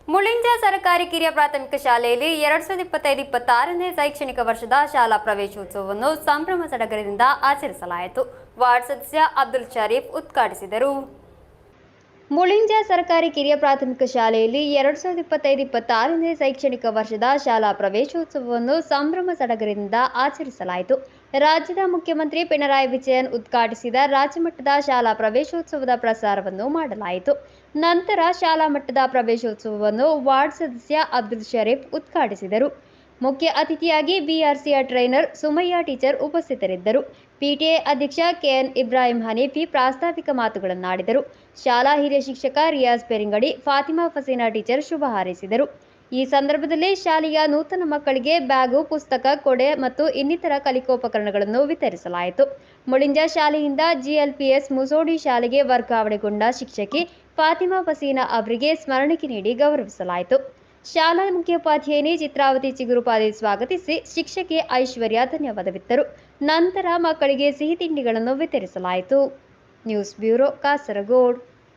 ಮುಳಿಂಜ ಸರ್ಕಾರಿ ಕಿರಿಯ ಪ್ರಾಥಮಿಕ ಶಾಲೆಯಲ್ಲಿ 2025-26ನೇ ಶೈಕ್ಷಣಿಕ ವರ್ಷದ ಶಾಲಾ ಪ್ರವೇಶೋತ್ಸವವನ್ನು ಸಂಭ್ರಮ ಸಡಗರದಿಂದ ಆಚರಿಸಲಾಯಿತು. ವಾರ್ಡ್ ಸದಸ್ಯ ಅಬ್ದುಲ್ ಶರೀಫ್ ಉದ್ಘಾಟಿಸಿದರು. ಮುಳಿಂಜ ಸರ್ಕಾರಿ ಕಿರಿಯ ಪ್ರಾಥಮಿಕ ಶಾಲೆಯಲ್ಲಿ 2025-26ನೇ ಶೈಕ್ಷಣಿಕ ವರ್ಷದ ಶಾಲಾ ಪ್ರವೇಶೋತ್ಸವವನ್ನು ಸಂಭ್ರಮ ಸಡಗರದಿಂದ ಆಚರಿಸಲಾಯಿತು. ರಾಜ್ಯದ ಮುಖ್ಯಮಂತ್ರಿ ಪಿಣರಾಯಿ ವಿಜಯನ್ ಉದ್ಘಾಟಿಸಿದ ರಾಜ್ಯಮಟ್ಟದ ಶಾಲಾ ಪ್ರವೇಶೋತ್ಸವದ ಪ್ರಸಾರವನ್ನು ಮಾಡಲಾಯಿತು. ನಂತರ ಶಾಲಾ ಮಟ್ಟದ ಪ್ರವೇಶೋತ್ಸವವನ್ನು ವಾರ್ಡ್ ಸದಸ್ಯ ಅಬ್ದುಲ್ ಶರೀಫ್ ಉದ್ಘಾಟಿಸಿದರು. ಮುಖ್ಯ ಅತಿಥಿಯಾಗಿ ಬಿಆರ್ಸಿಯ ಟ್ರೈನರ್ ಸುಮಯ್ಯ ಟೀಚರ್ ಉಪಸ್ಥಿತರಿದ್ದರು. ಪಿಟಿಎ ಅಧ್ಯಕ್ಷ ಕೆಎನ್ ಇಬ್ರಾಹಿಂ ಹನೀಫಿ ಪ್ರಾಸ್ತಾವಿಕ ಮಾತುಗಳನ್ನಾಡಿದರು. ಶಾಲಾ ಹಿರಿಯ ಶಿಕ್ಷಕ ರಿಯಾಜ್ ಪೆರಿಂಗಡಿ, ಫಾತಿಮಾ ಫಸೀನಾ ಟೀಚರ್ ಶುಭ ಹಾರೈಸಿದರು. ಈ ಸಂದರ್ಭದಲ್ಲಿ ಶಾಲೆಯ ನೂತನ ಮಕ್ಕಳಿಗೆ ಬ್ಯಾಗು, ಪುಸ್ತಕ, ಕೊಡೆ ಮತ್ತು ಇನ್ನಿತರ ಕಲಿಕೋಪಕರಣಗಳನ್ನು ವಿತರಿಸಲಾಯಿತು. ಮುಳಿಂಜ ಶಾಲೆಯಿಂದ ಜಿಎಲ್ಪಿಎಸ್ ಮುಸೋಡಿ ಶಾಲೆಗೆ ವರ್ಗಾವಣೆಗೊಂಡ ಶಿಕ್ಷಕಿ ಫಾತಿಮಾ ಫಸೀನಾ ಅವರಿಗೆ ಸ್ಮರಣಿಕೆ ನೀಡಿ ಗೌರವಿಸಲಾಯಿತು. ಶಾಲಾ ಮುಖ್ಯೋಪಾಧ್ಯಾಯಿನಿ ಚಿತ್ರಾವತಿ ಚಿಗುರುಪಾದಿ ಸ್ವಾಗತಿಸಿ ಶಿಕ್ಷಕಿ ಐಶ್ವರ್ಯ ಧನ್ಯವಾದವಿತ್ತರು. ನಂತರ ಮಕ್ಕಳಿಗೆ ಸಿಹಿ ತಿಂಡಿಗಳನ್ನು ವಿತರಿಸಲಾಯಿತು. News bureau, Kasaragod.